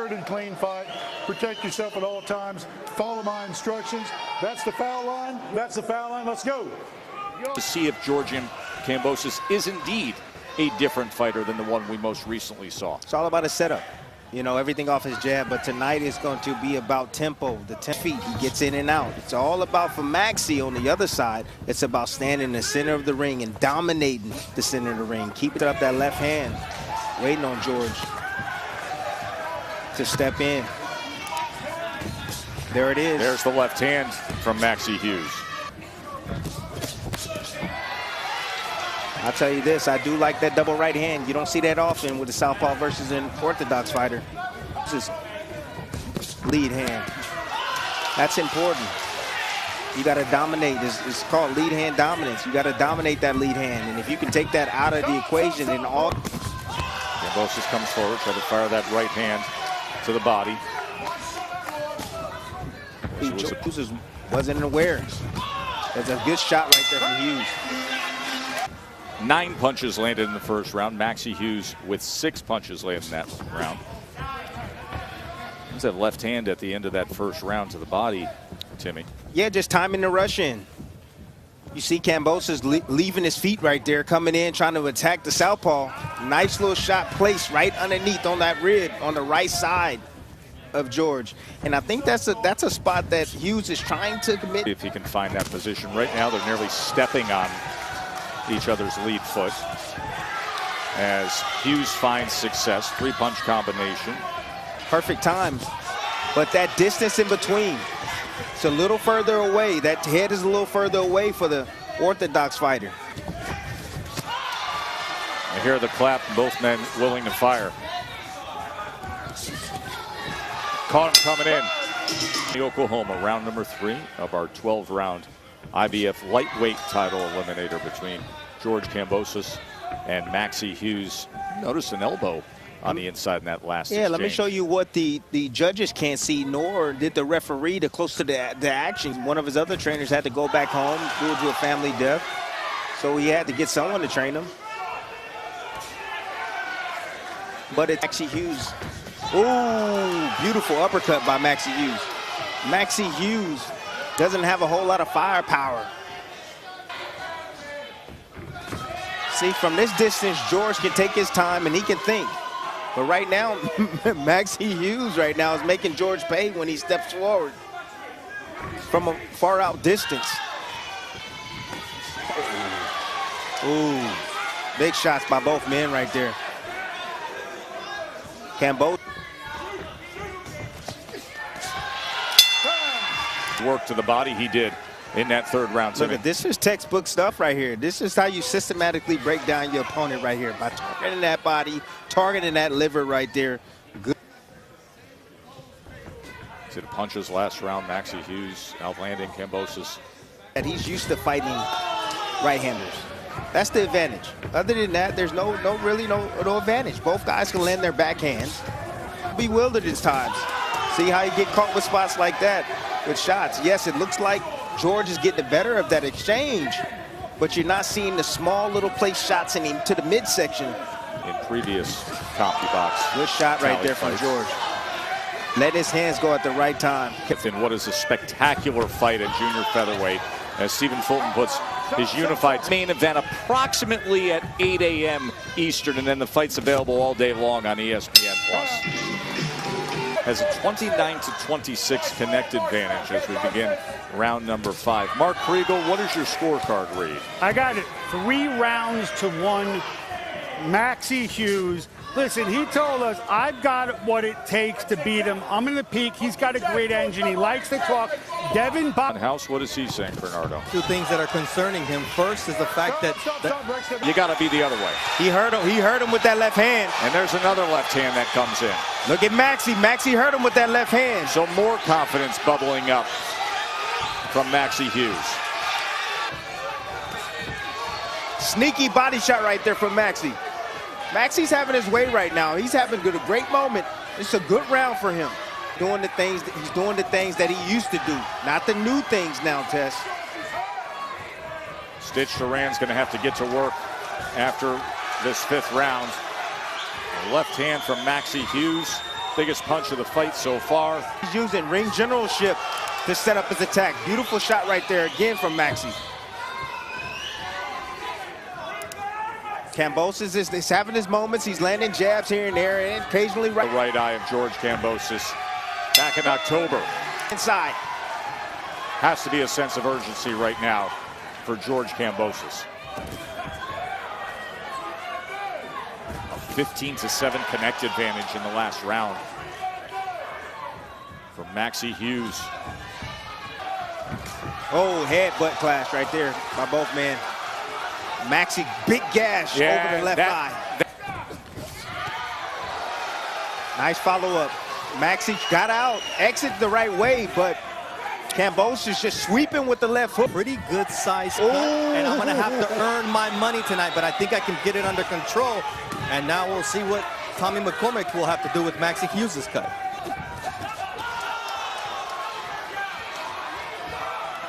spirited, clean fight. Protect yourself at all times. Follow my instructions. That's the foul line. That's the foul line. Let's go. To see if Georgian Kambosos is indeed a different fighter than the one we most recently saw. It's all about his setup. You know, everything off his jab, but tonight is going to be about tempo, the 10 feet. He gets in and out. It's all about, for Maxi on the other side, it's about standing in the center of the ring and dominating the center of the ring. Keeping up that left hand, waiting on George to step in. There it is. There's the left hand from Maxi Hughes. I'll tell you this, I do like that double right hand. You don't see that often with a southpaw versus an orthodox fighter. This is lead hand. That's important. You got to dominate. It's called lead hand dominance. You got to dominate that lead hand. And if you can take that out of the equation, then all... Kambosos comes forward, try to fire that right hand to the body. Hughes wasn't aware. That's a good shot right there from Hughes. 9 punches landed in the first round. Maxi Hughes with 6 punches landed in that round. There's that left hand at the end of that first round to the body, Timmy. Yeah, just timing the rush in. You see Kambosos leaving his feet right there, coming in, trying to attack the southpaw. Nice little shot placed right underneath on that rib on the right side of George. And I think that's a spot that Hughes is trying to commit. If he can find that position. Right now, they're nearly stepping on each other's lead foot as Hughes finds success. 3-punch combination. Perfect time, but that distance in between, it's a little further away. That head is a little further away for the orthodox fighter. I hear the clap, both men willing to fire. Caught him coming in. Oklahoma, round number 3 of our 12-round IBF lightweight title eliminator between George Kambosos and Maxi Hughes. Notice an elbow on the inside in that last exchange. Let me show you what the judges can't see, nor did the referee close to the action. One of his other trainers had to go back home due to a family death, so he had to get someone to train him. But it's Maxi Hughes. Ooh, beautiful uppercut by Maxi Hughes. Maxi Hughes doesn't have a whole lot of firepower. See, from this distance, George can take his time and he can think. But right now, Maxi Hughes right now is making George pay when he steps forward from a far out distance. Ooh, big shots by both men right there. Kambosos. Work to the body he did in that third round. Look, this is textbook stuff right here. This is how you systematically break down your opponent right here, by targeting that body, targeting that liver right there. Good. See the punches last round. Maxi Hughes outlanding Kambosos. And he's used to fighting right-handers. That's the advantage. Other than that, there's no advantage. Both guys can land their backhands. Bewildered at times. See how you get caught with spots like that with shots. Yes, it looks like George is getting the better of that exchange, but you're not seeing the small little place shots into the midsection. In previous CompuBox. Good shot right there from George. Let his hands go at the right time. In what is a spectacular fight at junior featherweight, as Stephen Fulton puts his unified main event approximately at 8 a.m. Eastern, and then the fight's available all day long on ESPN+. Has a 29-26 connect advantage as we begin round number 5. Mark Kriegel, what does your scorecard read? I got it 3-1. Maxi Hughes. Listen, he told us, I've got what it takes to beat him. I'm in the peak. He's got a great engine. He likes to talk. Devin House, what is he saying, Bernardo? 2 things that are concerning him. First is the fact that you got to be the other way. He hurt him with that left hand. And there's another left hand that comes in. Look at Maxi. Maxi hurt him with that left hand. So more confidence bubbling up from Maxi Hughes. Sneaky body shot right there from Maxi. Maxi's having his way right now. He's having a great moment. It's a good round for him. He's doing the things that he used to do, not the new things now, Tess. Stitch Duran's going to have to get to work after this 5th round. The left hand from Maxi Hughes. Biggest punch of the fight so far. He's using ring generalship to set up his attack. Beautiful shot right there again from Maxi. Kambosos is having his moments. He's landing jabs here and there, and occasionally The right eye of George Kambosos back in October. inside. Has to be a sense of urgency right now for George Kambosos. A 15-7 connect advantage in the last round for Maxi Hughes. Oh, head-butt clash right there by both men. Maxi, big gash over the left eye. Nice follow-up. Maxi got out, exited the right way, but Kambosos just sweeping with the left hook. Pretty good size cut, and I'm going to have to earn my money tonight, but I think I can get it under control. And now we'll see what Tommy McCormick will have to do with Maxi Hughes' cut.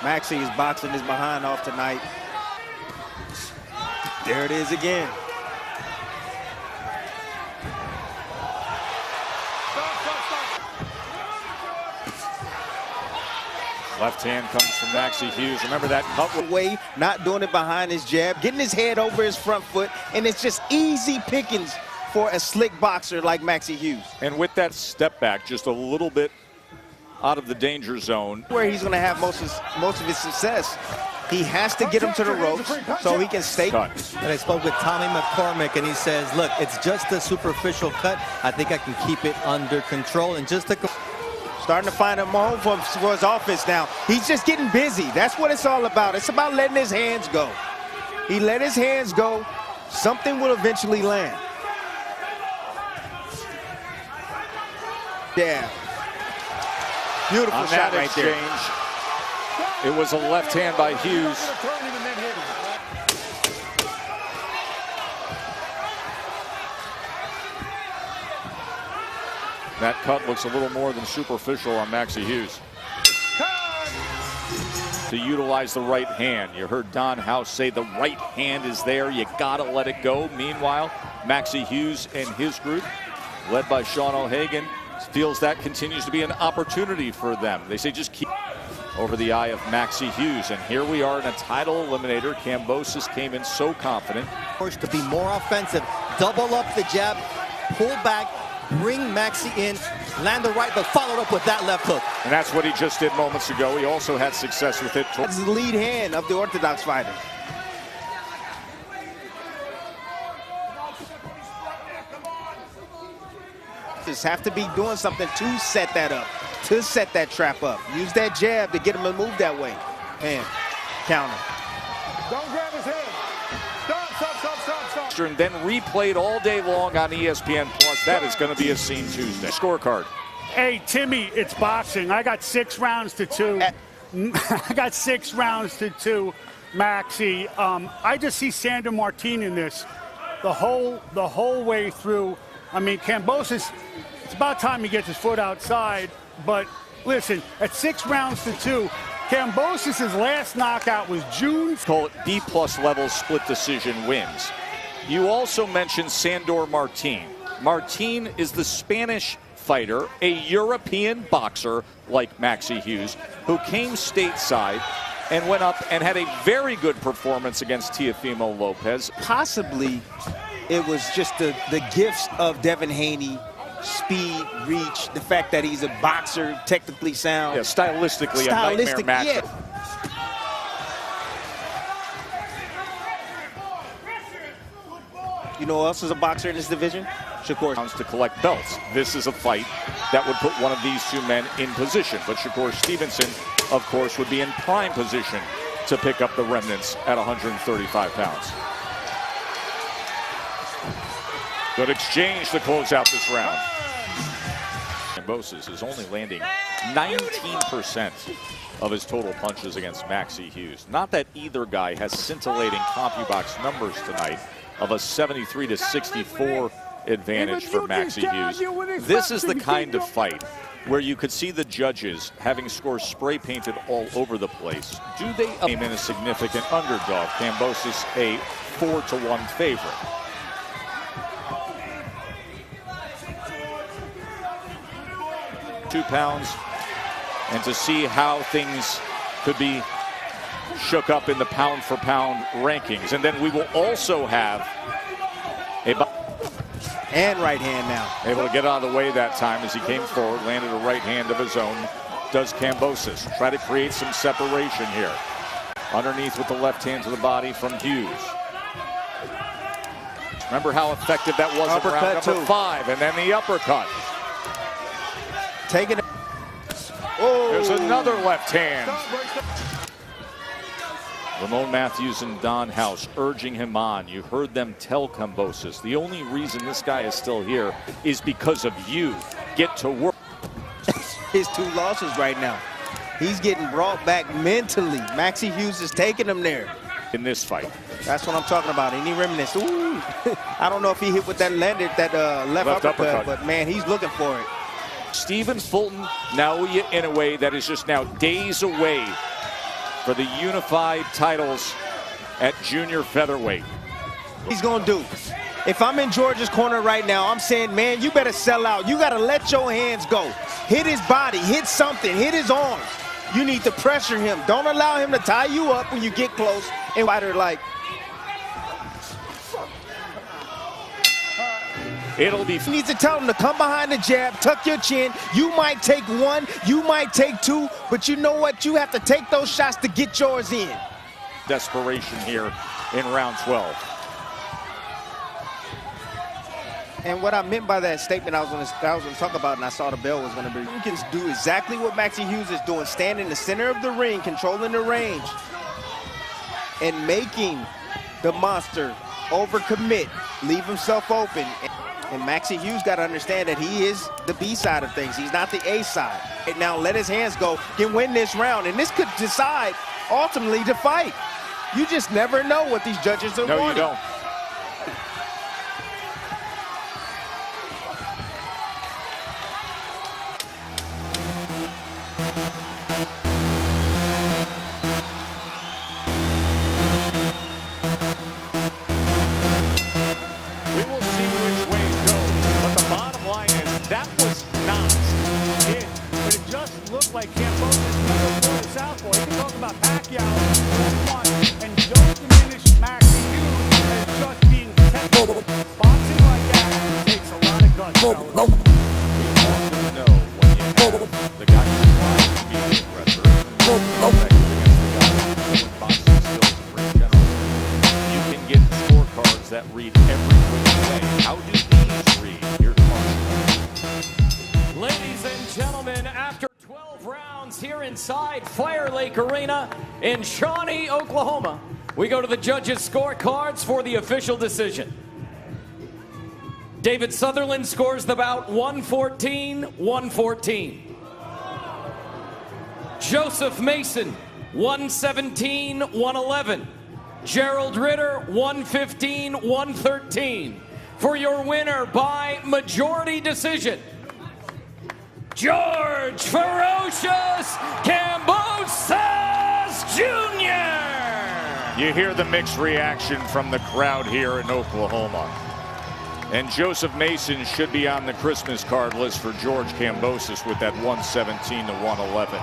Maxi is boxing his behind off tonight. There it is again. Left hand comes from Maxi Hughes. Remember that cut Way, not doing it behind his jab, getting his head over his front foot, and it's just easy pickings for a slick boxer like Maxi Hughes. And with that step back, just a little bit out of the danger zone. Where he's going to have most of his success. He has to get him to the ropes so he can stay. Cut. And I spoke with Tommy McCormick, and he says, look, it's just a superficial cut. I think I can keep it under control. And just to... Starting to find him home for his offense now. He's just getting busy. That's what it's all about. It's about letting his hands go. He let his hands go. Something will eventually land. Yeah. Beautiful shot right there. It was a left hand by Hughes. That cut looks a little more than superficial on Maxi Hughes. To utilize the right hand. You heard Don House say the right hand is there. You gotta let it go. Meanwhile, Maxi Hughes and his group, led by Sean O'Hagan, feels that continues to be an opportunity for them. They say just keep over the eye of Maxi Hughes. And here we are in a title eliminator. Kambosos came in so confident. To be more offensive, double up the jab, pull back, bring Maxi in, land the right, but followed up with that left hook. And that's what he just did moments ago. He also had success with it. That's the lead hand of the orthodox fighter. Just have to be doing something to set that up, to set that trap up. Use that jab to get him to move that way. And counter. Don't grab his head. Stop. And then replayed all day long on ESPN Plus. That is going to be a scene Tuesday. Scorecard. Hey, Timmy, it's boxing. I got 6 rounds to 2. I got 6 rounds to 2, Maxi. I just see Sandor Martin in this the whole way through. I mean, Kambosos, it's about time he gets his foot outside. But listen, at 6 rounds to 2, Kambosos' last knockout was June. Call it B+ level split decision wins. You also mentioned Sandor Martin. Martin is the Spanish fighter, a European boxer like Maxi Hughes, who came stateside and went up and had a very good performance against Teofimo Lopez. Possibly it was just the gifts of Devin Haney, speed, reach, the fact that he's a boxer, technically sound. Yeah, stylistically a nightmare match. Yeah. You know who else is a boxer in this division? Shakur. To collect belts. This is a fight that would put one of these two men in position. But Shakur Stevenson, of course, would be in prime position to pick up the remnants at 135 pounds. Good exchange to close out this round. Kambosos is only landing 19% of his total punches against Maxi Hughes. Not that either guy has scintillating CompuBox numbers tonight of a 73-64 advantage for Maxi Hughes. This is the kind of fight where you could see the judges having scores spray painted all over the place. Do they aim in a significant underdog? Kambosos a 4-1 favorite. 2 pounds, and to see how things could be shook up in the pound-for-pound rankings. And then we will also have and right hand now. Able to get out of the way that time as he came forward, landed a right hand of his own. Does Kambosos. Try to create some separation here. Underneath with the left hand to the body from Hughes. Remember how effective that was in round number 5, and then the uppercut. Taking it. Oh. There's another left hand. Ramon Matthews and Don House urging him on. You heard them tell Kambosos, the only reason this guy is still here is because of you. Get to work. His 2 losses right now. He's getting brought back mentally. Maxi Hughes is taking him there. In this fight. That's what I'm talking about. Any remnants. Ooh. I don't know if he hit with that left uppercut, but man, he's looking for it. Stephen Fulton Naoya Inoue, that is just now days away for the unified titles at junior featherweight. He's gonna do. If I'm in George's corner right now, I'm saying, man, you better sell out. You gotta let your hands go. Hit his body, hit something, hit his arms. You need to pressure him. Don't allow him to tie you up when you get close and fighter like. It'll be. You need to tell him to come behind the jab, tuck your chin. You might take 1, you might take 2, but you know what? You have to take those shots to get yours in. Desperation here in round 12. And what I meant by that statement I was going to talk about, and I saw the bell was going to be, you can do exactly what Maxi Hughes is doing, stand in the center of the ring, controlling the range, and making the monster overcommit, leave himself open. And Maxi Hughes got to understand that he is the B side of things. He's not the A side. And now let his hands go, can win this round, and this could decide ultimately the fight. You just never know what these judges are wanting. No, you don't. Like Kambosos never pulled it southpaw. You can talk about Pacquiao and don't diminish Maxi Hughes as just being technical. Boxing like that takes a lot of guts. We often know when you have the guy who's trying to be the aggressor against the guy boxing skills in general. You can get scorecards that read every which way. How do these read? Here's one. Ladies and gentlemen, after 12 rounds here inside FireLake Arena in Shawnee, Oklahoma, we go to the judges' scorecards for the official decision. David Sutherland scores the bout 114-114. Joseph Mason 117-111. Gerald Ritter 115-113. For your winner by majority decision, George Ferocious Kambosos Jr. You hear the mixed reaction from the crowd here in Oklahoma. And Joseph Mason should be on the Christmas card list for George Kambosos with that 117-111.